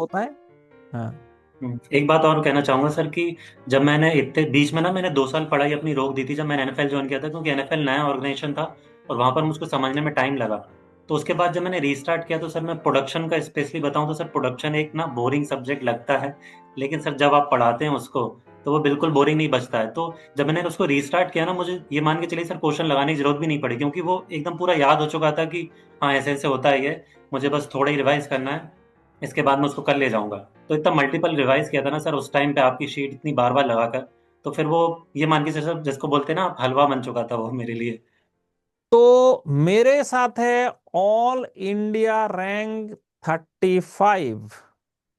होता है। हाँ। एक बात और कहना चाहूंगा सर कि जब मैंने इतने बीच में ना मैंने 2 साल पढ़ाई अपनी रोक दी थी जब मैंने एनएफएल ज्वाइन किया था, क्योंकि एनएफएल नया ऑर्गेनाइजेशन था और वहां पर मुझको समझने में टाइम लगा। तो उसके बाद जब मैंने रीस्टार्ट किया तो सर मैं प्रोडक्शन का स्पेशली बताऊं तो सर प्रोडक्शन एक ना बोरिंग सब्जेक्ट लगता है, लेकिन सर जब आप पढ़ाते हैं उसको तो वो बिल्कुल बोरिंग नहीं बचता है। तो जब मैंने उसको रीस्टार्ट किया ना, मुझे ये मान के चलिए सर क्वेश्चन लगाने की जरूरत भी नहीं पड़ी, क्योंकि वो एकदम पूरा याद हो चुका था कि हाँ ऐसे ऐसे होता है ये, मुझे बस थोड़ा ही रिवाइज करना है, इसके बाद मैं उसको कल ले जाऊंगा। तो इतना मल्टीपल रिवाइज किया था ना सर उस टाइम पे आपकी शीट इतनी बार बार लगाकर, तो फिर वो ये मान के सर जिसको बोलते हैं ना आप, हलवा बन चुका था वो मेरे लिए। तो मेरे साथ है all India rank 35,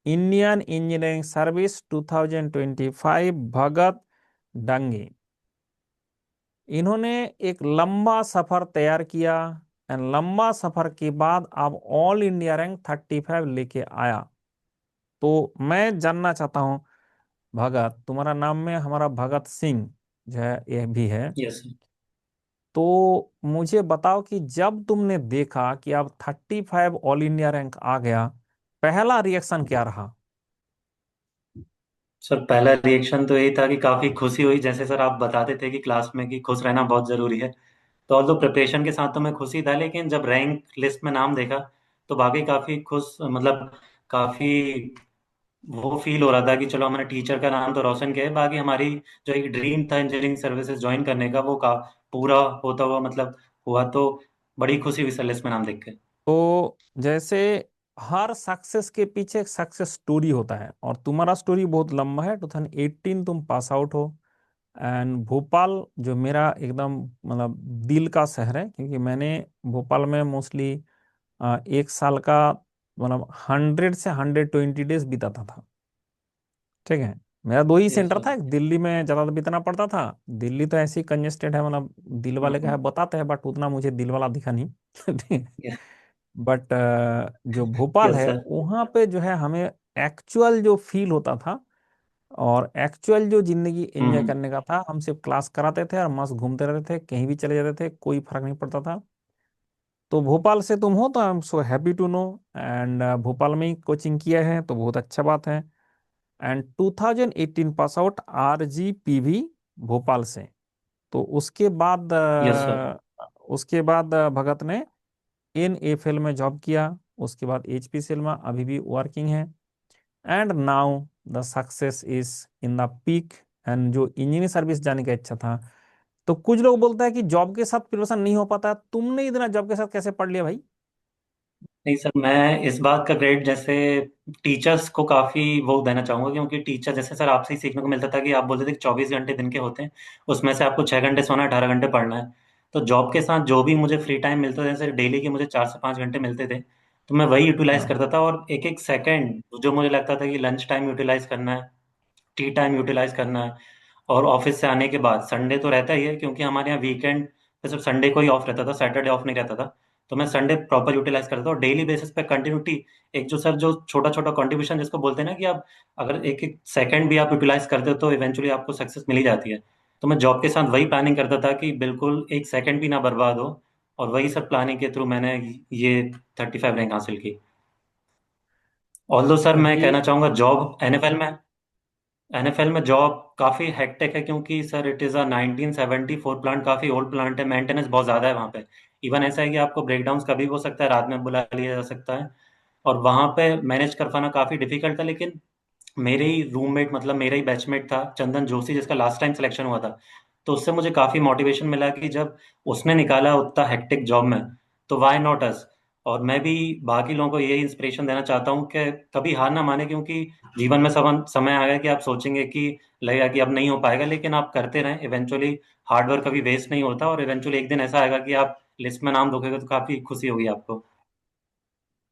Indian engineering service 2025, भगत डंगे। इन्होंने एक लंबा सफर तैयार किया एंड लंबा सफर के बाद अब ऑल इंडिया रैंक 35 लेके आया। तो मैं जानना चाहता हूँ, भगत तुम्हारा नाम में हमारा भगत सिंह जो है ये भी है, यस तो मुझे बताओ कि जब तुमने देखा कि अब 35 ऑल इंडिया रैंक आ गया, पहला रिएक्शन क्या रहा? सर, पहला रिएक्शन तो यही था कि काफी खुशी हुई, जैसे सर आप बताते थे कि क्लास में कि खुश रहना बहुत जरूरी है। तो ऑल्दो प्रिपरेशन के साथ तो मैं खुश ही था, लेकिन जब रैंक लिस्ट में नाम देखा तो वाकई काफी खुश, मतलब काफी वो फील हो रहा था कि चलो हमने टीचर का नाम तो रोशन किया है, बाकी हमारी जो एक ड्रीम था इंजीनियरिंग सर्विसेज ज्वाइन करने का वो का पूरा होता हुआ मतलब हुआ। तो बड़ी खुशी हुई सर लिस्ट में नाम देख के। तो जैसे हर सक्सेस के पीछे एक सक्सेस स्टोरी होता है, और तुम्हारा स्टोरी बहुत लंबा है। 2018 तुम पास आउट हो, एंड भोपाल जो मेरा एकदम मतलब दिल का शहर है, क्योंकि मैंने भोपाल में मोस्टली 1 साल का मतलब 100 से 120 डेज बिताता था। ठीक है। मेरा दो ही यस सेंटर सर। था, एक दिल्ली में ज्यादा बिताना पड़ता था। दिल्ली तो ऐसे ही कंजेस्टेड है, मतलब दिल वाले का है हम्म। बताते हैं, बट उतना मुझे दिल वाला दिखा नहीं। ठीक है। बट जो भोपाल यस है सर। वहाँ पे जो है हमें एक्चुअल जो फील होता था और एक्चुअल जो जिंदगी एंजॉय हम्म। करने का था, हम सिर्फ क्लास कराते थे और मस्त घूमते रहते थे, कहीं भी चले जाते थे, कोई फर्क नहीं पड़ता था। तो भोपाल से तुम हो तो I am so happy to know. And Bhopal में ही कोचिंग किया है तो बहुत अच्छा बात है। And 2018 pass out RGPV Bhopal से। तो यस सर। उसके बाद भगत ने NFL में जॉब किया। उसके बाद HPCL में अभी भी वर्किंग है। And now the success is in the peak. And जो इंजीनियरिंग सर्विस जाने का इच्छा था, तो कुछ लोग बोलते हैं कि जॉब के साथ प्रिपरेशन नहीं हो पाता। तुमने इतना जॉब के साथ कैसे पढ़ लिया भाई? नहीं सर, मैं इस बात का क्रेडिट जैसे टीचर्स को काफी वो देना चाहूंगा, क्योंकि टीचर जैसे सर आपसे ही सीखने को मिलता था कि आप बोलते थे कि 24 घंटे दिन के होते हैं, उसमें से आपको 6 घंटे सोना है, 18 घंटे पढ़ना है। तो जॉब के साथ जो भी मुझे फ्री टाइम मिलता था, जैसे डेली के मुझे 4 से 5 घंटे मिलते थे, तो मैं वही यूटिलाइज हाँ। करता था। और एक एक सेकेंड जो मुझे लगता था कि लंच टाइम यूटिलाइज करना है, टी टाइम यूटिलाइज करना है, और ऑफिस से आने के बाद संडे तो रहता ही है क्योंकि हमारे यहाँ वीकेंड सिर्फ संडे को ही ऑफ रहता था, सैटरडे ऑफ नहीं रहता था। तो मैं संडे प्रॉपर यूटिलाइज करता था और डेली बेसिस पे कंटिन्यूटी, एक जो सर जो छोटा छोटा कंट्रीब्यूशन जिसको बोलते हैं ना कि आप अगर एक एक सेकंड भी आप यूटिलाइज करते हो तो इवेंचुअली आपको सक्सेस मिल ही जाती है। तो मैं जॉब के साथ वही प्लानिंग करता था कि बिल्कुल एक सेकंड भी ना बर्बाद हो, और वही सब प्लानिंग के थ्रू मैंने ये 35 रैंक हासिल की। ऑल्दो सर मैं ये कहना चाहूंगा जॉब एनएफएल में जॉब काफी हेक्टिक है, क्योंकि sir it is a 1974 plant, काफी ओल्ड प्लांट है, मेंटेनेंस बहुत ज्यादा है वहाँ पे। इवन ऐसा है कि आपको ब्रेकडाउन कभी भी हो सकता है, रात में बुला लिया जा सकता है, और वहाँ पे मैनेज कर पाना काफी डिफिकल्ट था। लेकिन मेरे ही रूममेट, मतलब मेरा ही बैचमेट था चंदन जोशी, जिसका लास्ट टाइम सिलेक्शन हुआ था, तो उससे मुझे काफी मोटिवेशन मिला कि जब उसने निकाला उतना हेक्टिक जॉब में, तो वाई नॉट अस। और मैं भी बाकी लोगों को यही इंस्पिरेशन देना चाहता हूँ कि कभी हार ना माने, क्योंकि जीवन में सब समय आएगा कि आप सोचेंगे कि लगेगा कि अब नहीं हो पाएगा, लेकिन आप करते रहें, इवेंचुअली हार्ड वर्क कभी वेस्ट नहीं होता, और इवेंचुअली एक दिन ऐसा आएगा कि आप लिस्ट में नाम दोगे तो काफी खुशी होगी आपको।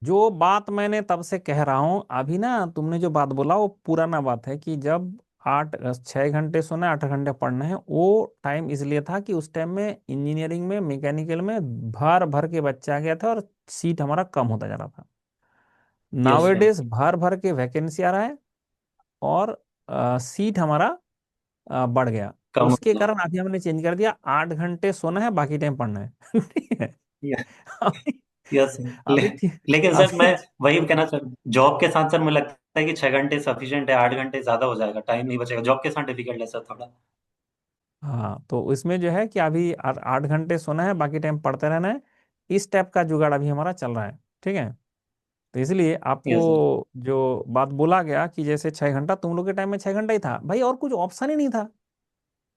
जो बात मैंने तब से कह रहा हूं, अभी ना तुमने जो बात बोला वो पुराना बात है कि जब 6 घंटे सोना है, 8 घंटे पढ़ना है, वो टाइम इसलिए था कि उस टाइम में इंजीनियरिंग में मैकेनिकल में भर भर के बच्चे आ गए थे और सीट हमारा कम होता जा रहा था। Yes sir. नावेडेज भर भर के वैकेंसी आ रहा है और सीट हमारा बढ़ गया। कम। उसके कारण अभी हमने चेंज कर दिया, 8 घंटे सोना है, बाकी टाइम पढ़ना है। ठीक है। अभी यस। अभी लेकिन सर अभी मैं वही कहना सर, जॉब के साथ सर मुझे लगता है कि 6 घंटे सफिशिएंट है, 8 घंटे ज्यादा हो जाएगा, टाइम नहीं बचेगा, जॉब के साथ डिफिकल्ट है सर थोड़ा। हाँ, तो इसमें जो है कि अभी 8 घंटे सोना है, बाकी टाइम पढ़ते रहना है। इस टाइप का जुगाड़ अभी हमारा चल रहा है। ठीक है। तो इसलिए यस सर। आपको जो बात बोला गया कि जैसे 6 घंटा, तुम लोग के टाइम में 6 घंटा ही था भाई, और कुछ ऑप्शन ही नहीं था।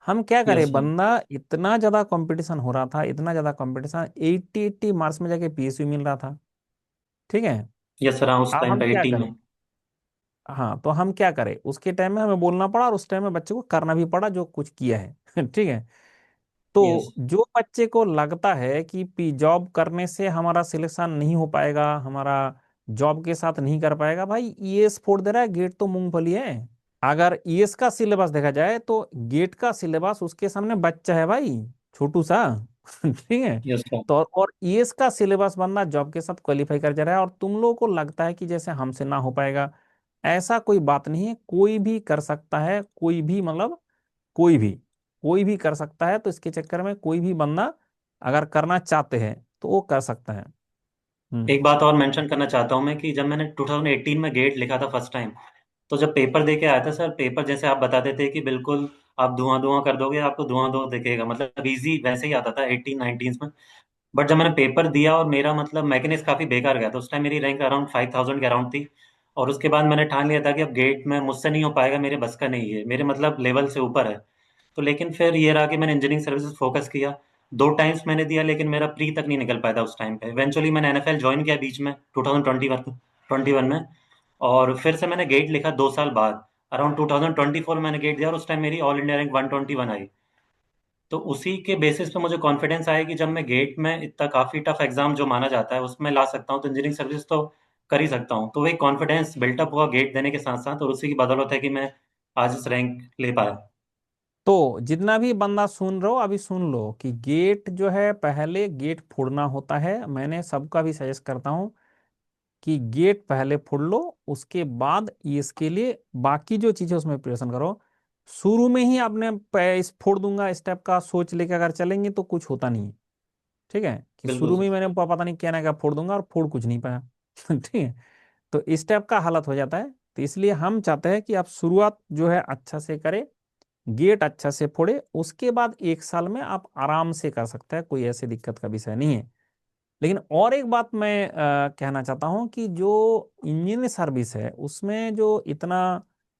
हम क्या यस करें, सर। बंदा इतना ज्यादा कंपटीशन हो रहा था, इतना ज्यादा कंपटीशन, 80 मार्क्स में जाके पीएसयू मिल रहा था। ठीक है। यस सर, हाँ उस अब टाइम हम पे क्या 18 करें, में। हाँ, तो हम क्या करें, उसके टाइम में हमें बोलना पड़ा और उस टाइम में बच्चे को करना भी पड़ा जो कुछ किया है। ठीक है। यस। तो जो बच्चे को लगता है कि पी जॉब करने से हमारा सिलेक्शन नहीं हो पाएगा, हमारा जॉब के साथ नहीं कर पाएगा, भाई ईएस फोड़ दे रहा है, गेट तो मूंगफली है। अगर ईएस का सिलेबस देखा जाए तो गेट का सिलेबस उसके सामने बच्चा है भाई, छोटू सा। ठीक है। Yes sir. तो और ईएस का सिलेबस बनना जॉब के साथ क्वालिफाई कर जा रहा है, और तुम लोगों को लगता है कि जैसे हमसे ना हो पाएगा। ऐसा कोई बात नहीं है, कोई भी कर सकता है, कोई भी मतलब कोई भी कोई भी कर सकता है। तो इसके चक्कर में कोई भी बंदा अगर करना चाहते हैं तो वो कर सकता है। हम्म। एक बात और मेंशन करना चाहता हूँ मैं कि जब मैंने 2018 में गेट लिखा था फर्स्ट टाइम, तो जब पेपर दे के आया था सर, पेपर जैसे आप बताते थे कि बिल्कुल आप धुआं धुआं कर दोगे, आपको धुआं धुआं दिखेगा, मतलब इजी वैसे ही आता था 18 19 में। बट जब मैंने पेपर दिया और मेरा मतलब मैकेनिक्स काफी बेकार गया, तो उस टाइम मेरी रैंक अराउंड 5000 के अराउंड थी। और उसके बाद मैंने ठान लिया था कि अब गेट में मुझसे नहीं हो पाएगा, मेरे बस का नहीं है, मेरे मतलब लेवल से ऊपर है। तो लेकिन फिर ये रहा कि मैंने इंजीनियरिंग सर्विसेज फोकस किया। 2 टाइम्स मैंने दिया लेकिन मेरा प्री तक नहीं निकल पाया था उस टाइम पे। इवेंचुअली मैंने एनएफएल ज्वाइन किया बीच में 2021 में। और फिर से मैंने गेट लिखा 2 साल बाद, अराउंड 2024 में मैंने गेट दिया, और उस टाइम मेरी ऑल इंडिया रैंक 121 आई। तो उसी के बेसिस पे मुझे कॉन्फिडेंस आया कि जब मैं गेट में इतना काफ़ी टफ एग्जाम जो माना जाता है उसमें ला सकता हूँ, तो इंजीनियरिंग सर्विस तो कर ही सकता हूँ। तो वही कॉन्फिडेंस बिल्टअप हुआ गेट देने के साथ साथ, और उसी की बदौलत है कि मैं आज इस रैंक ले पाया। तो जितना भी बंदा सुन रहे हो अभी सुन लो कि गेट जो है, पहले गेट फोड़ना होता है। मैंने सबका भी सजेस्ट करता हूँ कि गेट पहले फोड़ लो, उसके बाद इसके लिए बाकी जो चीजें उसमें प्रिपरेशन करो। शुरू में ही आपने इस फोड़ दूंगा स्टेप का सोच लेके अगर चलेंगे तो कुछ होता नहीं है। ठीक है, कि बिल्कुल शुरू में सर। ही मैंने पता नहीं क्या ना क्या फोड़ दूंगा और फोड़ कुछ नहीं पाया। ठीक है। तो इस टाइप का हालत हो जाता है। तो इसलिए हम चाहते हैं कि आप शुरुआत जो है अच्छा से करें, गेट अच्छा से फोड़े, उसके बाद 1 साल में आप आराम से कर सकते हैं, कोई ऐसी दिक्कत का विषय नहीं है। लेकिन और एक बात मैं कहना चाहता हूं कि जो इंजीनियरिंग सर्विस है उसमें जो इतना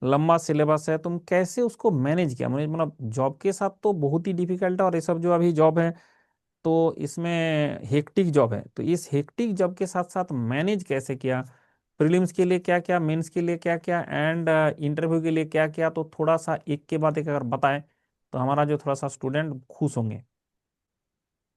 लंबा सिलेबस है, तुम कैसे उसको मैनेज किया, मुझे मतलब जॉब के साथ तो बहुत ही डिफिकल्ट है, और ये सब जो अभी जॉब है तो इसमें हेक्टिक जॉब है, तो इस हेक्टिक जॉब के साथ साथ मैनेज कैसे किया, प्रीलिम्स के लिए क्या क्या, मेंस के लिए क्या क्या, एंड इंटरव्यू के लिए क्या क्या, तो थोड़ा सा एक के बाद एक अगर बताएं तो हमारा जो थोड़ा सा स्टूडेंट खुश होंगे।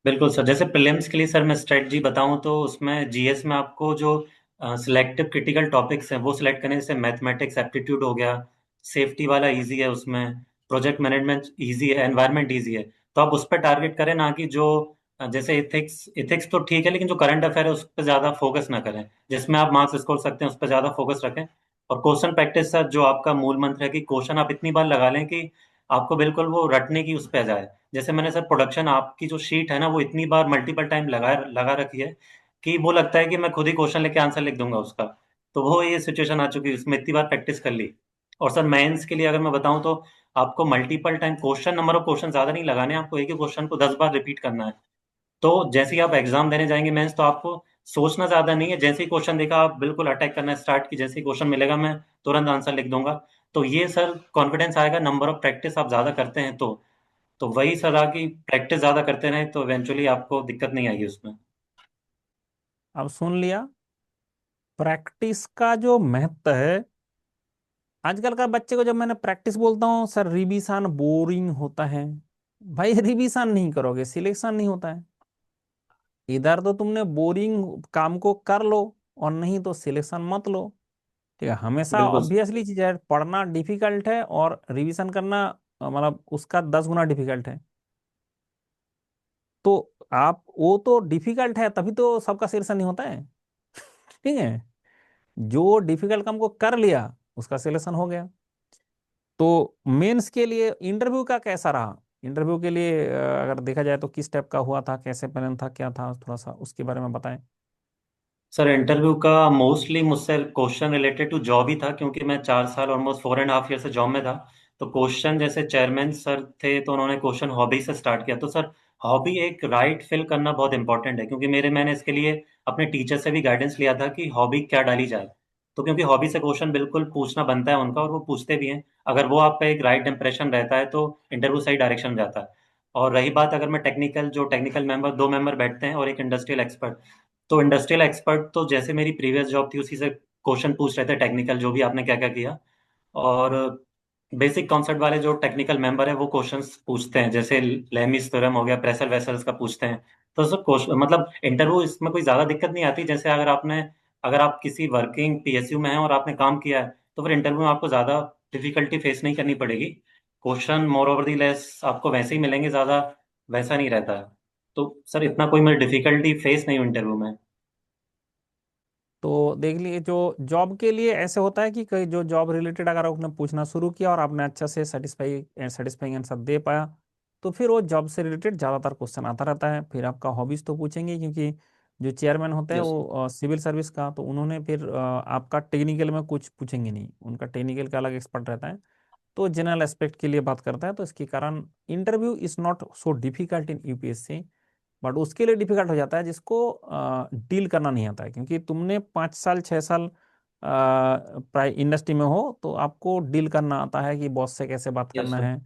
बिल्कुल सर, जैसे प्रीलिम्स के लिए सर मैं स्ट्रेटजी बताऊं तो उसमें जीएस में आपको जो सिलेक्टिव क्रिटिकल टॉपिक्स हैं वो सिलेक्ट करने, जैसे मैथमेटिक्स एप्टीट्यूड हो गया, सेफ्टी वाला इजी है उसमें, प्रोजेक्ट मैनेजमेंट इजी है, एनवायरनमेंट इजी है। तो आप उस पर टारगेट करें, ना कि जो जैसे इथिक्स इथिक्स तो ठीक है लेकिन जो करंट अफेयर है उस पर ज़्यादा फोकस ना करें, जिसमें आप मार्क्स स्कोर सकते हैं उस पर ज़्यादा फोकस रखें। और क्वेश्चन प्रैक्टिस सर, जो आपका मूल मंत्र है कि क्वेश्चन आप इतनी बार लगा लें कि आपको बिल्कुल वो रटने की उस पर आ जाए। जैसे मैंने सर प्रोडक्शन आपकी जो शीट है ना वो इतनी बार मल्टीपल टाइम लगा लगा रखी है कि वो लगता है कि मैं खुद ही क्वेश्चन लेके आंसर लिख दूंगा उसका। तो वो ये सिचुएशन आ चुकी है, उसमें इतनी बार प्रैक्टिस कर ली। और सर मेंस के लिए अगर मैं बताऊं तो आपको multiple time question, number of question ज्यादा नहीं लगाने हैं, आपको एक ही क्वेश्चन को 10 बार रिपीट करना है। तो जैसे ही आप एग्जाम देने जाएंगे मेंस, तो आपको सोचना ज्यादा नहीं है, जैसे ही क्वेश्चन देखा आप बिल्कुल अटैक करना स्टार्ट की, जैसे ही क्वेश्चन मिलेगा मैं तुरंत आंसर लिख दूंगा। तो ये सर कॉन्फिडेंस आएगा, नंबर ऑफ प्रैक्टिस आप ज्यादा करते हैं तो वही सलाह की प्रैक्टिस ज्यादा करते रहें तो इवेंचुअली आपको दिक्कत नहीं आएगी उसमें। अब सुन लिया, प्रैक्टिस का जो महत्व है। आजकल का बच्चे को जब मैंने प्रैक्टिस बोलता हूँ, सर रिवीजन बोरिंग होता है। भाई रिवीजन नहीं करोगे सिलेक्शन नहीं होता है। इधर तो तुमने बोरिंग काम को कर लो, और नहीं तो सिलेक्शन मत लो। ठीक है, हमेशा बिल्कुल। ऑब्वियसली चीज है, पढ़ना डिफिकल्ट है और रिवीजन करना मतलब उसका 10 गुना डिफिकल्ट है। तो आप वो तो डिफिकल्ट है तभी तो सबका सिलेक्शन नहीं होता है। ठीक है। जो डिफिकल्ट काम को कर लिया उसका सिलेक्शन हो गया। तो मेंस के लिए इंटरव्यू का कैसा रहा, इंटरव्यू के लिए अगर देखा जाए तो किस टाइप का हुआ था, कैसे प्लान था, क्या था, थोड़ा सा उसके बारे में बताएं। सर इंटरव्यू का मोस्टली मुझसे क्वेश्चन रिलेटेड टू जॉब ही था, क्योंकि मैं 4 साल ऑलमोस्ट 4.5 ईयर से जॉब में था। तो क्वेश्चन जैसे चेयरमैन सर थे तो उन्होंने क्वेश्चन हॉबी से स्टार्ट किया। तो सर हॉबी एक राइट फिल करना बहुत इंपॉर्टेंट है, क्योंकि मैंने इसके लिए अपने टीचर से भी गाइडेंस लिया था कि हॉबी क्या डाली जाए। तो क्योंकि हॉबी से क्वेश्चन बिल्कुल पूछना बनता है उनका, और वो पूछते भी हैं। अगर वो आपका एक राइट इंप्रेशन रहता है तो इंटरव्यू सही डायरेक्शन में जाता है। और रही बात, अगर मैं टेक्निकल, जो टेक्निकल मेंबर, 2 मेंबर बैठते हैं और एक इंडस्ट्रियल एक्सपर्ट। तो इंडस्ट्रियल एक्सपर्ट तो जैसे मेरी प्रीवियस जॉब थी उसी से क्वेश्चन पूछ रहे थे, टेक्निकल जो भी आपने क्या क्या किया। और बेसिक कॉन्सेप्ट वाले जो टेक्निकल मेंबर है वो क्वेश्चंस पूछते हैं, जैसे लेमिस थ्योरम हो गया, प्रेशर वेसल्स का पूछते हैं। तो सब क्वेश्चन मतलब इंटरव्यू इसमें कोई ज़्यादा दिक्कत नहीं आती। जैसे अगर आप किसी वर्किंग पीएसयू में हैं और आपने काम किया है, तो फिर इंटरव्यू में आपको ज़्यादा डिफिकल्टी फेस नहीं करनी पड़ेगी। Question more over the less आपको वैसे ही मिलेंगे, ज़्यादा वैसा नहीं रहता है। तो सर इतना कोई मैं डिफिकल्टी फेस नहीं हुई इंटरव्यू में। तो देख लिए, जो जॉब के लिए ऐसे होता है कि कई जो जॉब रिलेटेड अगर आपने पूछना शुरू किया और आपने अच्छा से सेटिस्फाइंग आंसर दे पाया, तो फिर वो जॉब से रिलेटेड ज़्यादातर क्वेश्चन आता रहता है। फिर आपका हॉबीज तो पूछेंगे, क्योंकि जो चेयरमैन होते हैं यस। वो सिविल सर्विस का, तो उन्होंने फिर आपका टेक्निकल में कुछ पूछेंगे नहीं, उनका टेक्निकल का अलग एक्सपर्ट रहता है। तो जनरल एस्पेक्ट के लिए बात करता है, तो इसके कारण interview is not so difficult in UPSC. But उसके लिए डिफिकल्ट हो जाता है जिसको डील करना नहीं आता है, क्योंकि तुमने 5 साल 6 साल प्राय इंडस्ट्री में हो, तो आपको डील करना आता है कि बॉस से कैसे बात यस करना सर। है,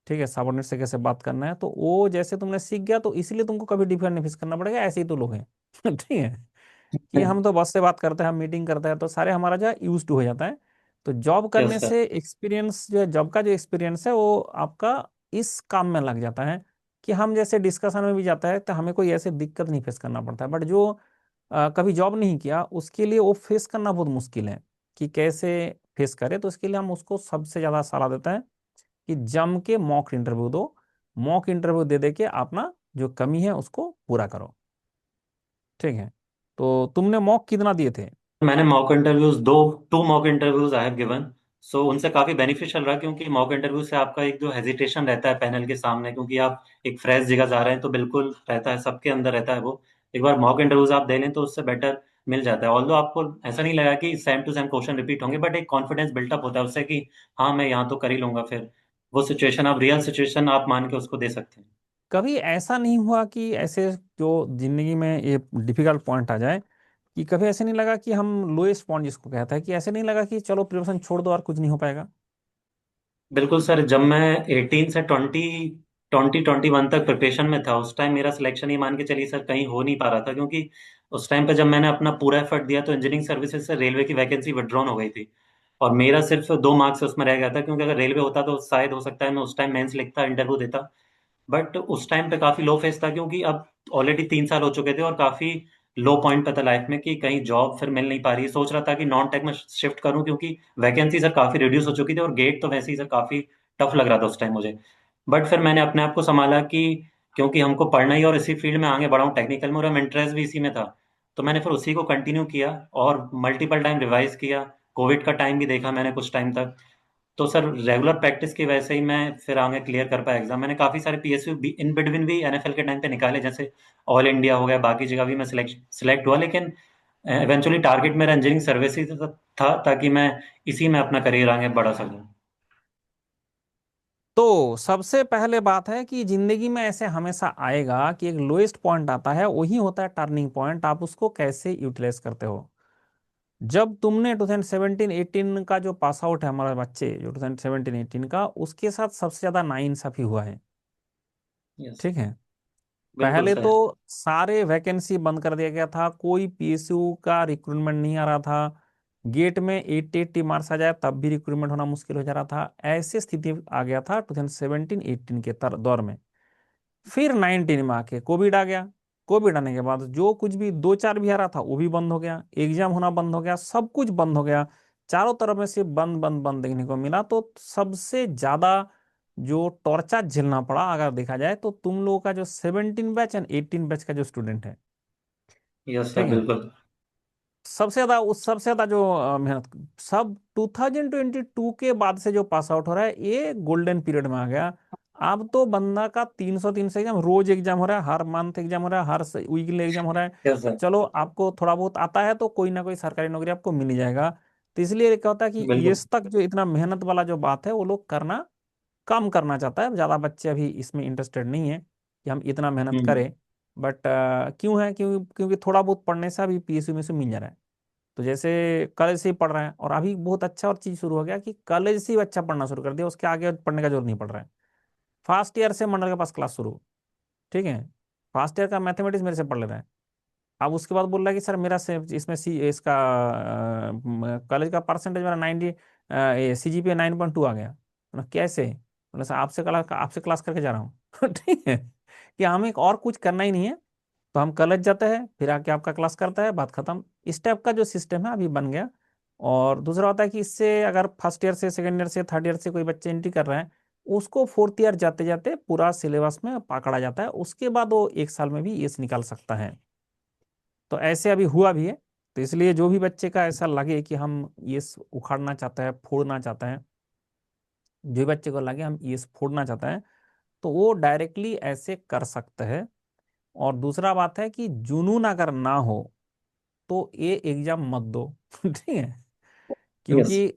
ठीक है, सबॉर्डिनेट से कैसे बात करना है। तो वो जैसे तुमने सीख गया, तो इसलिए तुमको कभी डिफिकल्ट नहीं फेस करना पड़ेगा। ऐसे ही तो लोग हैं ठीक है, कि हम तो बॉस से बात करते हैं, हम मीटिंग करते हैं, तो सारे हमारा जो है यूज टू हो जाता है। तो जॉब करने यस सर। से एक्सपीरियंस जो है, जॉब का जो एक्सपीरियंस है, वो आपका इस काम में लग जाता है कि हम जैसे डिस्कशन में भी जाता है तो हमें कोई ऐसे दिक्कत नहीं फेस करना पड़ता है। बट जो कभी जॉब नहीं किया, उसके लिए वो फेस करना बहुत मुश्किल है कि कैसे फेस करे। तो इसके लिए हम उसको सबसे ज्यादा सलाह देते हैं कि जम के मॉक इंटरव्यू दो, मॉक इंटरव्यू दे दे के अपना जो कमी है उसको पूरा करो, ठीक है। तो तुमने मॉक कितना दिए थे? मैंने मॉक इंटरव्यूज दो, 2 mock interviews I have given. So उनसे काफ़ी बेनिफिशियल रहा, क्योंकि मॉक इंटरव्यू से आपका एक जो हेजिटेशन रहता है पैनल के सामने, क्योंकि आप एक फ्रेश जगह जा रहे हैं, तो बिल्कुल रहता है, सबके अंदर रहता है वो। एक बार मॉक इंटरव्यूज आप दे लें तो उससे बेटर मिल जाता है। ऑल्दो आपको ऐसा नहीं लगा कि same to same question repeat होंगे, बट एक कॉन्फिडेंस बिल्टअप होता है उससे कि हाँ मैं यहाँ तो कर ही लूंगा। फिर वो सिचुएशन, आप रियल सिचुएशन आप मान के उसको दे सकते हैं। कभी ऐसा नहीं हुआ कि ऐसे जो जिंदगी में ये डिफिकल्ट पॉइंट आ जाए, कि कभी ऐसे नहीं लगा कि हम लोएस्ट पॉइंट जिसको कहता है, कि ऐसे नहीं लगा कि चलो प्रिपरेशन छोड़ दो और कुछ नहीं हो पाएगा? बिल्कुल सर, जब मैं 18 से 21 तक प्रिपरेशन में था, उस टाइम मेरा सिलेक्शन, ये मान के चलिए सर, कहीं हो नहीं पा रहा था। क्योंकि उस टाइम पे जब मैंने अपना पूरा एफर्ट दिया तो इंजीनियरिंग सर्विसेज से रेलवे की वैकेंसी विड्रॉन हो गई थी। और मेरा सिर्फ 2 मार्क्स उसमें रह गया था, क्योंकि अगर रेलवे होता तो शायद हो सकता है मैं उस टाइम मेंस लिखता, इंटरव्यू देता। बट उस टाइम पे काफी लो फेस था, क्योंकि अब ऑलरेडी 3 साल हो चुके थे और काफी लो पॉइंट पे था लाइफ में कि कहीं जॉब फिर मिल नहीं पा रही। सोच रहा था कि नॉन टेक में शिफ्ट करूं, क्योंकि वैकेंसी सर काफी रिड्यूस हो चुकी थी और गेट तो वैसे ही सर काफी टफ लग रहा था उस टाइम मुझे। बट फिर मैंने अपने आप को संभाला कि क्योंकि हमको पढ़ना ही और इसी फील्ड में आगे बढ़ा हूँ टेक्निकल में, और इंटरेस्ट भी इसी में था, तो मैंने फिर उसी को कंटिन्यू किया और मल्टीपल टाइम रिवाइज किया। कोविड का टाइम भी देखा मैंने कुछ टाइम तक। तो सर रेगुलर प्रैक्टिस की वजह से ही मैं फिर आगे क्लियर कर पाया एग्जाम। मैंने काफी सारे पीएसयू भी इन बिटवीन भी एनएफएल के टाइम पे निकाले, जैसे ऑल इंडिया हो गया, बाकी जगह भी मैं सिलेक्ट हुआ। लेकिन इवेंचुअली टारगेट मेरा इंजीनियरिंग सर्विसेज था, ताकि मैं इसी में अपना करियर आगे बढ़ा सकूं। तो सबसे पहले बात है कि जिंदगी में ऐसे हमेशा आएगा कि एक लोएस्ट पॉइंट आता है, वही होता है टर्निंग पॉइंट। आप उसको कैसे यूटिलाइज करते हो। जब तुमने 2017-18 का जो पास आउट है हमारा बच्चे, जो 2017-18 का, उसके साथ सबसे ज्यादा नाइंसाफी हुआ है, यस। ठीक है। बिल्कुल पहले तो सर। सारे वैकेंसी बंद कर दिया गया था, कोई पीएसयू का रिक्रूटमेंट नहीं आ रहा था। गेट में 80-80 मार्क्स आ जाए तब भी रिक्रूटमेंट होना मुश्किल हो जा रहा था। ऐसी स्थिति आ गया था 2017-18 के दौर में। फिर 19 में आके कोविड आ गया। कोविड आने के बाद जो कुछ भी दो चार भी आ रहा था वो भी बंद हो गया, एग्जाम होना बंद हो गया, सब कुछ बंद हो गया। चारों तरफ में सिर्फ बंद बंद बंद देखने को मिला। तो सबसे ज्यादा जो टॉर्चर झेलना पड़ा अगर देखा जाए, तो तुम लोगों का जो 17 बैच एंड 18 बैच का जो स्टूडेंट है, यस सर। ठीक है, बिल्कुल। सबसे ज्यादा जो मेहनत, सब 2022 के बाद से जो पास आउट हो रहा है, ये गोल्डन पीरियड में आ गया। अब तो बंदा का 300 एग्जाम, रोज एग्जाम हो रहा है, हर मंथ एग्जाम हो रहा है, हर वीकली एग्जाम हो रहा है। Yes sir. चलो आपको थोड़ा बहुत आता है तो कोई ना कोई सरकारी नौकरी आपको मिल ही जाएगा। तो इसलिए क्या होता है कि बिल्कुल। इस तक जो इतना मेहनत वाला जो बात है वो लोग करना कम करना चाहता है। ज़्यादा बच्चे अभी इसमें इंटरेस्टेड नहीं है कि हम इतना मेहनत हम्म। करें। बट क्यों है, क्योंकि थोड़ा बहुत पढ़ने से अभी पीएसयू में से मिल जा रहा है। तो जैसे कॉलेज से ही पढ़ रहे हैं, और अभी बहुत अच्छा और चीज़ शुरू हो गया कि कॉलेज से ही बच्चा पढ़ना शुरू कर दिया, उसके आगे पढ़ने का जरूरत नहीं पड़ रहा है। फर्स्ट ईयर से मंडल के पास क्लास शुरू, ठीक है। फर्स्ट ईयर का मैथमेटिक्स मेरे से पढ़ ले रहा है। अब उसके बाद बोल रहा है कि सर मेरा से इसमें इसका कॉलेज का परसेंटेज मेरा 90, CGPA 9.2 आ गया। बोला कैसे? बोला सर आपसे क्लास करके जा रहा हूँ। ठीक है, कि हमें और कुछ करना ही नहीं है, तो हम कॉलेज जाते हैं, फिर आके आपका क्लास करता है, बात खत्म। इस टाइप का जो सिस्टम है अभी बन गया। और दूसरा होता है कि इससे अगर फर्स्ट ईयर से, सेकंड ईयर से, थर्ड ईयर से कोई बच्चे एंट्री कर रहे हैं, उसको फोर्थ ईयर जाते जाते पूरा सिलेबस में पकड़ा जाता है, उसके बाद वो 1 साल में भी ये निकाल सकता है। तो ऐसे अभी हुआ भी है। तो इसलिए जो भी बच्चे का ऐसा लगे कि हम ये उखाड़ना चाहता है, फोड़ना चाहता है, जो भी बच्चे को लगे हम ये फोड़ना चाहता है, तो वो डायरेक्टली ऐसे कर सकते हैं। और दूसरा बात है कि जुनून अगर ना हो तो ये एग्जाम मत दो। ठीक है, यस क्योंकि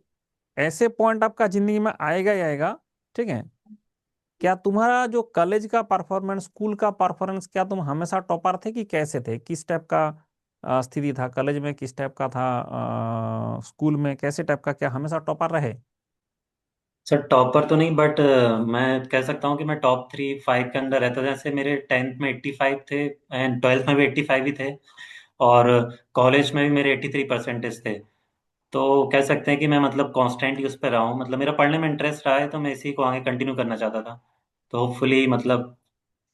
ऐसे पॉइंट आपका जिंदगी में आएगा ही आएगा। ठीक है, क्या तुम्हारा जो कॉलेज का परफॉर्मेंस, स्कूल का परफॉर्मेंस, क्या तुम हमेशा टॉपर थे कि कैसे थे, किस टाइप का स्थिति था कॉलेज में, किस टाइप का था स्कूल में, कैसे टाइप का, क्या हमेशा टॉपर रहे? सर, टॉपर तो नहीं, बट मैं कह सकता हूँ कि मैं टॉप 3-5 के अंदर रहता था। जैसे मेरे 10th में 85 थे, एंड 12th में भी 85 ही थे, और कॉलेज में भी मेरे 83 परसेंटेज थे। तो कह सकते हैं कि मैं मतलब कॉन्स्टेंटली उस पर रहा हूँ। मतलब मेरा पढ़ने में इंटरेस्ट रहा है, तो मैं इसी को आगे कंटिन्यू करना चाहता था। तो होपफुली मतलब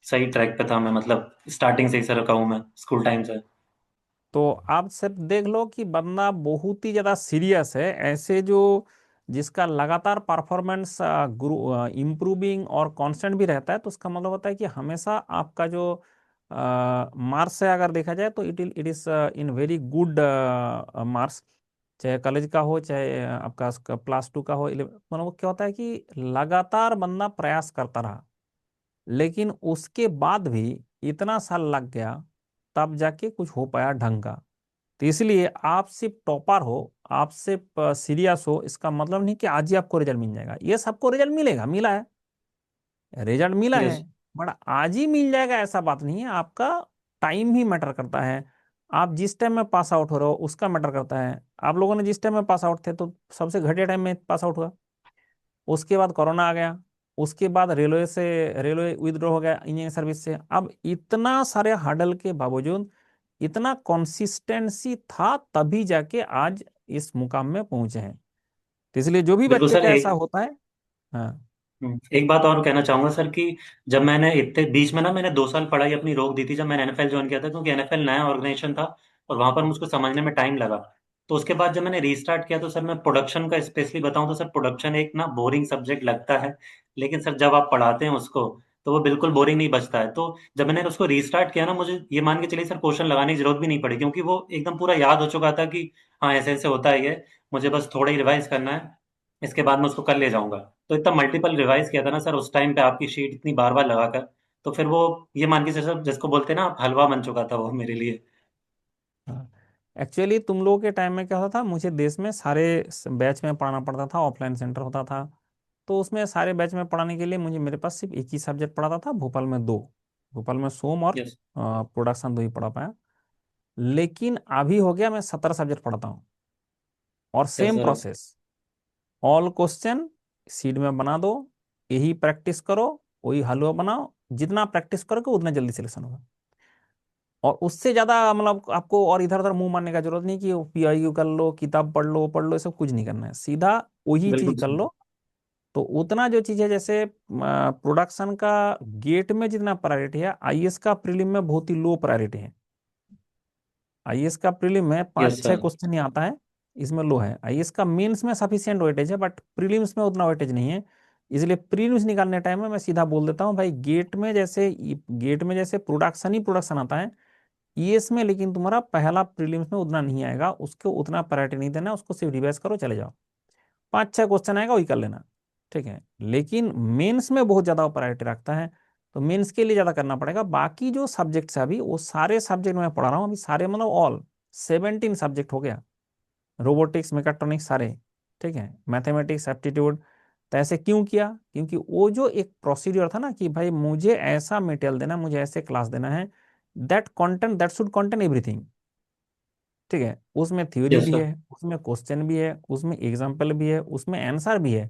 सही ट्रैक पे था मैं, मतलब स्टार्टिंग से ही सर कहूँ मैं, स्कूल टाइम से। तो आप सब देख लो कि बंदा बहुत ही ज्यादा सीरियस है। ऐसे जो जिसका लगातार परफॉर्मेंस गुरु इम्प्रूविंग और कांस्टेंट भी रहता है, तो उसका मतलब होता है कि हमेशा आपका जो मार्क्स है, अगर देखा जाए तो it is in very good marks. चाहे कॉलेज का हो, चाहे आपका +2 का हो, मतलब वो क्या होता है कि लगातार बंदा प्रयास करता रहा, लेकिन उसके बाद भी इतना साल लग गया, तब जाके कुछ हो पाया ढंग का। तो इसलिए आप सिर्फ टॉपर हो, आप सिर्फ सीरियस हो, इसका मतलब नहीं कि आज ही आपको रिजल्ट मिल जाएगा। ये सबको रिजल्ट मिलेगा, मिला है, रिजल्ट मिला है, यस। बट आज ही मिल जाएगा ऐसा बात नहीं है। आपका टाइम ही मैटर करता है। आप जिस टाइम में पास आउट हो रहे हो उसका मैटर करता है। आप लोगों ने जिस टाइम में पास आउट थे तो सबसे घटिया टाइम में पास आउट हुआ, उसके बाद कोरोना आ गया, उसके बाद रेलवे विथड्रॉ हो गया इंजीनियरिंग सर्विस से। अब इतना सारे हर्डल के बावजूद इतना कंसिस्टेंसी था, तभी जाके आज इस मुकाम में पहुंचे हैं। तो इसलिए जो भी बिल्कुल बच्चे सर। का ऐसा एक होता है। हाँ। एक बात और कहना चाहूंगा सर कि जब मैंने इतने बीच में ना, मैंने 2 साल पढ़ाई अपनी रोक दी थी जब मैंने एनएफएल ज्वाइन किया था, क्योंकि एनएफएल नया ऑर्गेनाइजेशन था और वहां पर मुझको समझने में टाइम लगा। तो उसके बाद जब मैंने रीस्टार्ट किया, तो सर मैं प्रोडक्शन का स्पेशली बताऊं तो सर, प्रोडक्शन एक ना बोरिंग सब्जेक्ट लगता है, लेकिन सर जब आप पढ़ाते हैं उसको, तो वो बिल्कुल बोरिंग नहीं बचता है। तो जब मैंने उसको रीस्टार्ट किया ना, मुझे ये मान के चलिए सर, क्वेश्चन लगाने की जरूरत भी नहीं पड़ी, क्योंकि वो एकदम पूरा याद हो चुका था कि हाँ ऐसे ऐसे होता है ये, मुझे बस थोड़ा ही रिवाइज करना है, इसके बाद मैं उसको कल ले जाऊंगा। तो इतना मल्टीपल रिवाइज किया था ना सर उस टाइम पे, आपकी शीट इतनी बार बार लगाकर। तो फिर वो, ये मान के सर जिसको बोलते हैं ना आप, हलवा बन चुका था वो मेरे लिए। हाँ, एक्चुअली तुम लोगों के टाइम में क्या होता था, मुझे देश में सारे बैच में पढ़ाना पड़ता था, ऑफलाइन सेंटर होता था। तो उसमें सारे बैच में पढ़ाने के लिए मुझे, मेरे पास सिर्फ एक ही सब्जेक्ट पढ़ाता था, भोपाल में दो। भोपाल में सोम और यस। प्रोडक्शन, दो ही पढ़ा पाया। लेकिन अभी हो गया मैं 17 सब्जेक्ट पढ़ाता हूँ, और yes same sir. Process. All question seat में बना दो, यही प्रैक्टिस करो, वही हलवा बनाओ। जितना प्रैक्टिस करोगे उतना जल्दी सिलेक्शन होगा। और उससे ज्यादा मतलब आपको और इधर उधर मुंह मारने का जरूरत नहीं कि PIQ कर लो, किताब पढ़ लो, ये सब कुछ नहीं करना है, सीधा वही चीज बिल्कुल कर सर। लो। तो उतना जो चीज है, जैसे प्रोडक्शन का गेट में जितना प्रायोरिटी है, आईएएस का प्रीलिम में बहुत ही लो प्रायोरिटी है। आईएएस का प्रीलिम में यस 5-6 सर। क्वेश्चन ही आता है, इसमें लो है। आईएएस का मेंस में सफिशिएंट वेटेज है, बट प्रीलिम्स में उतना वेटेज नहीं है। इसलिए प्रीलिम्स निकालने टाइम में मैं सीधा बोल देता हूँ भाई, गेट में जैसे प्रोडक्शन ही प्रोडक्शन आता है, ईएस में लेकिन तुम्हारा पहला प्रीलिम्स में उतना नहीं आएगा, उसको उतना प्रायोरिटी नहीं देना, उसको सिर्फ रिवाइज करो चले जाओ। 5-6 क्वेश्चन आएगा वही कर लेना। ठीक है, लेकिन मेंस में बहुत ज्यादा प्रायोरिटी रखता है, तो मेंस के लिए ज्यादा करना पड़ेगा। बाकी जो सब्जेक्ट्स है अभी वो सारे सब्जेक्ट मैं पढ़ा रहा हूँ अभी, सारे मतलब ऑल 17 सब्जेक्ट हो गया, रोबोटिक्स मैकेट्रॉनिक्स सारे। ठीक है, मैथमेटिक्स एप्टीट्यूड। तो ऐसे क्यों किया? क्योंकि वो जो एक प्रोसीड्योर था ना कि भाई मुझे ऐसा मटेरियल देना, मुझे ऐसे क्लास देना है, दैट शुड कंटेन एवरीथिंग। ठीक है, उसमें थ्योरी यस भी सर। है, उसमें क्वेश्चन भी है, उसमें एग्जाम्पल भी है, उसमें आंसर भी है।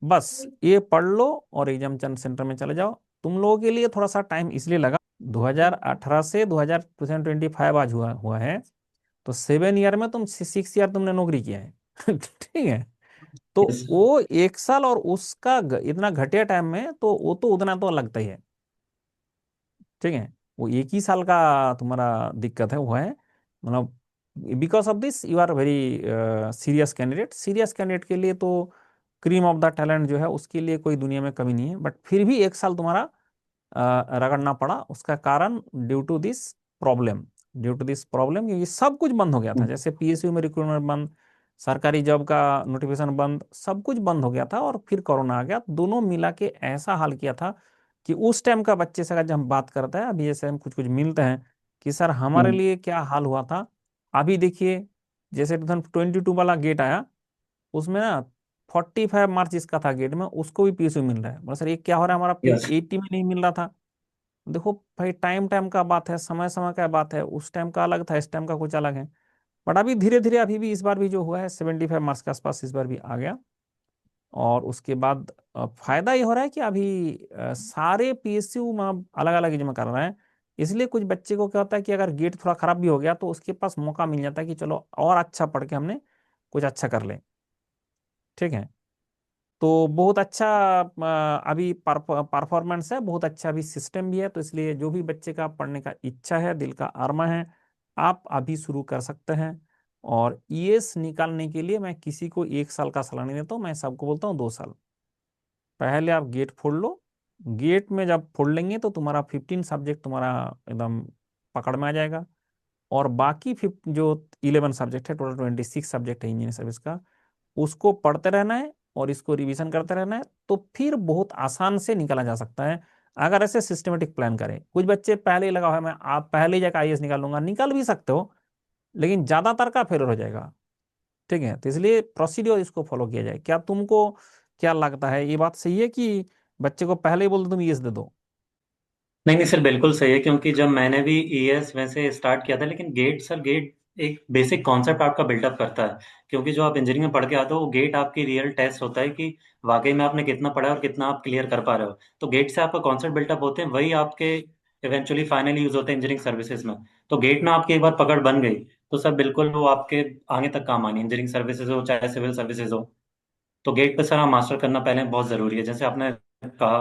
बस ये पढ़ लो और एग्जाम सेंटर में चले जाओ। तुम लोगों के लिए थोड़ा सा टाइम इसलिए लगा, 2018 से 2025 आज हुआ हुआ है, तो 7 ईयर में तुम 6 ईयर तुमने नौकरी किया है। ठीक है, तो यस वो 1 साल और उसका इतना घटिया टाइम में, तो वो तो उतना तो लगता ही है। ठीक है, वो 1 ही साल का तुम्हारा दिक्कत है, वो है मतलब, because of this you are very serious candidate. Serious candidate के लिए तो क्रीम ऑफ द टैलेंट जो है उसके लिए कोई दुनिया में कमी नहीं है, बट फिर भी 1 साल तुम्हारा रगड़ना पड़ा। उसका कारण ड्यू टू दिस प्रॉब्लम, क्योंकि सब कुछ बंद हो गया था, जैसे पीएसयू में रिक्रूटमेंट बंद, सरकारी जॉब का नोटिफिकेशन बंद, सब कुछ बंद हो गया था, और फिर कोरोना आ गया, दोनों मिला के ऐसा हाल किया था कि उस टाइम का बच्चे से अगर जब हम बात करते हैं, अभी जैसे हम कुछ कुछ मिलते हैं कि सर हमारे लिए क्या हाल हुआ था, अभी देखिए जैसे 2022 वाला गेट आया, उसमें ना 45 मार्क्स जिसका था गेट में उसको भी पीएसयू मिल रहा है। बोला सर ये क्या हो रहा है, हमारा यस। 80 में नहीं मिल रहा था। देखो भाई, टाइम टाइम का बात है, समय समय का बात है, उस टाइम का अलग था, इस टाइम का कुछ अलग है। बट अभी धीरे धीरे अभी भी इस बार भी जो हुआ है 75 मार्क्स के आसपास इस बार भी आ गया। और उसके बाद फायदा ये हो रहा है कि अभी सारे पीएसयू में अलग अलग एग्जाम कर रहे हैं, इसलिए कुछ बच्चे को क्या होता है कि अगर गेट थोड़ा खराब भी हो गया तो उसके पास मौका मिल जाता है कि चलो और अच्छा पढ़ के हमने कुछ अच्छा कर ले। ठीक है, तो बहुत अच्छा अभी परफॉर्मेंस है, बहुत अच्छा अभी सिस्टम भी है, तो इसलिए जो भी बच्चे का पढ़ने का इच्छा है, दिल का अरमा है, आप अभी शुरू कर सकते हैं। और ईएस निकालने के लिए मैं किसी को 1 साल का सलाह नहीं देता हूँ, मैं सबको बोलता हूँ 2 साल। पहले आप गेट फोड़ लो, गेट में जब फोड़ लेंगे तो तुम्हारा 15 सब्जेक्ट तुम्हारा एकदम पकड़ में आ जाएगा, और बाकी जो 11 सब्जेक्ट है, टोटल 26 सब्जेक्ट है इंजीनियरिंग सर्विस का, उसको पढ़ते रहना है और इसको रिवीजन करते रहना है, तो फिर बहुत आसान से निकाला जा सकता है अगर ऐसे सिस्टमेटिक प्लान करें। कुछ बच्चे पहले ही लगा हुआ है मैं आप पहले ही जाकर आईएएस निकाल लूंगा, निकाल भी सकते हो, लेकिन ज्यादातर का फेलियर हो जाएगा। ठीक है, तो इसलिए प्रोसीड्योर इसको फॉलो किया जाए। क्या तुमको क्या लगता है, ये बात सही है कि बच्चे को पहले ही बोल दो तुम ईएस दे दो? नहीं नहीं सर, बिल्कुल सही है, क्योंकि जब मैंने भी ईएस वैसे स्टार्ट किया था, लेकिन गेट सर, गेट एक बेसिक कॉन्सेप्ट आपका बिल्डअप करता है। क्योंकि जो आप इंजीनियरिंग में पढ़ के आते हो, वो गेट आपकी रियल टेस्ट होता है कि वाकई में आपने कितना पढ़ा है और कितना आप क्लियर कर पा रहे हो। तो गेट से आपका कॉन्सेप्ट बिल्डअप होते हैं, वही आपके इवेंचुअली फाइनली यूज होते हैं इंजीनियरिंग सर्विसेज में। तो गेट में आपकी एक बार पकड़ बन गई, तो सर बिल्कुल वो आपके आगे तक काम आनी, इंजीनियरिंग सर्विसेज हो चाहे सिविल सर्विसेज हो। तो गेट पे सर हाँ, मास्टर करना पहले बहुत जरूरी है, जैसे आपने कहा।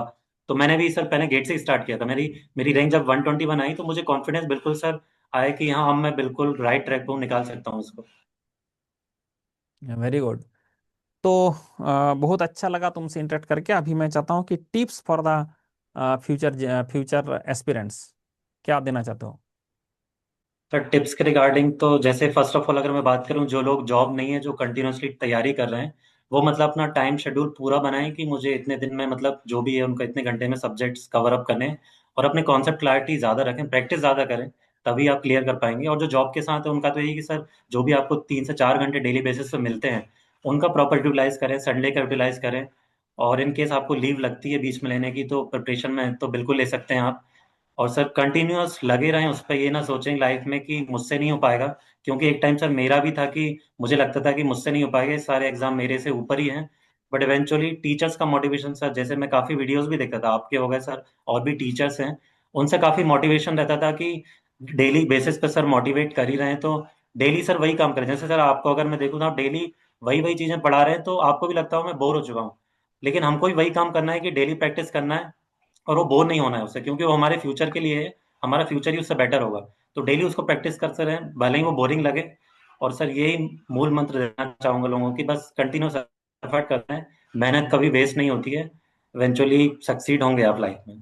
तो मैंने भी सर पहले गेट से ही स्टार्ट किया था। मेरी मेरी रैंक जब 121 आई, तो मुझे कॉन्फिडेंस बिल्कुल सर आया कि हाँ, अब मैं बिल्कुल राइट ट्रैक पे हूँ, निकाल सकता हूँ इसको। Very good. तो बहुत अच्छा लगा तुमसे इंटरेक्ट करके। अभी मैं चाहता हूँ कि tips for the future aspirants क्या देना चाहते हो? सर टिप्स के रिगार्डिंग तो जैसे फर्स्ट ऑफ ऑल अगर मैं बात करूं, जो लोग जॉब नहीं है, जो कंटिन्यूअसली तैयारी कर रहे हैं, वो मतलब अपना टाइम शेड्यूल पूरा बनाएं कि मुझे इतने दिन में मतलब जो भी है उनका इतने घंटे में सब्जेक्ट्स कवर अप करने हैं। और अपने कॉन्सेप्ट क्लैरिटी ज़्यादा रखें, प्रैक्टिस ज़्यादा करें, तभी आप क्लियर कर पाएंगे। और जो जॉब के साथ है उनका तो यही कि सर जो भी आपको 3 से 4 घंटे डेली बेसिस पे मिलते हैं, उनका प्रॉपर यूटिलाइज करें, संडे का यूटिलाइज करें। और इन केस आपको लीव लगती है बीच में लेने की, तो प्रिपरेशन में तो बिल्कुल ले सकते हैं आप। और सर कंटिन्यूअस लगे रहें उस पर, ये ना सोचें लाइफ में कि मुझसे नहीं हो पाएगा। क्योंकि एक टाइम सर मेरा भी था कि मुझे लगता था कि मुझसे नहीं हो पाएगा, ये सारे एग्जाम मेरे से ऊपर ही हैं। बट इवेंचुअली टीचर्स का मोटिवेशन सर, जैसे मैं काफ़ी वीडियोस भी देखता था, आपके हो गए सर, और भी टीचर्स हैं, उनसे काफ़ी मोटिवेशन रहता था कि डेली बेसिस पे सर मोटिवेट कर ही रहे हैं, तो डेली सर वही काम करें। जैसे सर आपको अगर मैं देखूँ तो आप डेली वही वही चीज़ें पढ़ा रहे हैं, तो आपको भी लगता हो मैं बोर हो चुका हूँ। लेकिन हमको भी वही काम करना है कि डेली प्रैक्टिस करना है, और वो बोर नहीं होना है उससे, क्योंकि वो हमारे फ्यूचर के लिए है। हमारा फ्यूचर ही उससे बेटर होगा। तो डेली उसको प्रैक्टिस करते रहें, भले ही वो बोरिंग लगे। और सर यही मूल मंत्र देना चाहूंगा लोगों की, बस कंटिन्यूस एफर्ट करते हैं, मेहनत कभी वेस्ट नहीं होती है, इवेंचुअली सक्सीड होंगे आप लाइफ में।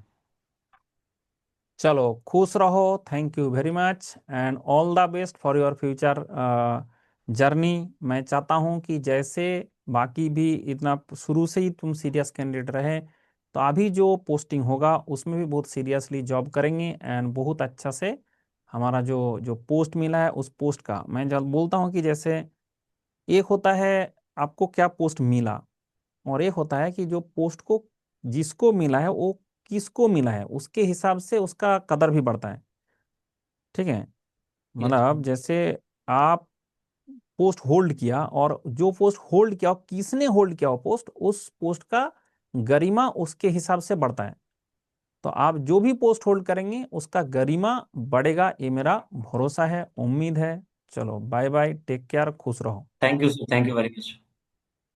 चलो खुश रहो, thank you very much and all the best for your future journey. मैं चाहता हूं कि जैसे बाकी भी इतना शुरू से ही तुम सीरियस कैंडिडेट रहे, तो अभी जो पोस्टिंग होगा उसमें भी बहुत सीरियसली जॉब करेंगे एंड बहुत अच्छा से हमारा जो जो पोस्ट मिला है उस पोस्ट का मैं जब बोलता हूँ कि जैसे एक होता है आपको क्या पोस्ट मिला, और एक होता है कि जो पोस्ट को जिसको मिला है वो किसको मिला है उसके हिसाब से उसका कदर भी बढ़ता है। ठीक है, यस मतलब जैसे आप पोस्ट होल्ड किया, और जो पोस्ट होल्ड किया और किसने होल्ड किया वो पोस्ट, उस पोस्ट का गरिमा उसके हिसाब से बढ़ता है। तो आप जो भी पोस्ट होल्ड करेंगे उसका गरिमा बढ़ेगा, ये मेरा भरोसा है, उम्मीद है। चलो बाय बाय, टेक केयर, खुश रहो। Thank you sir, thank you very much.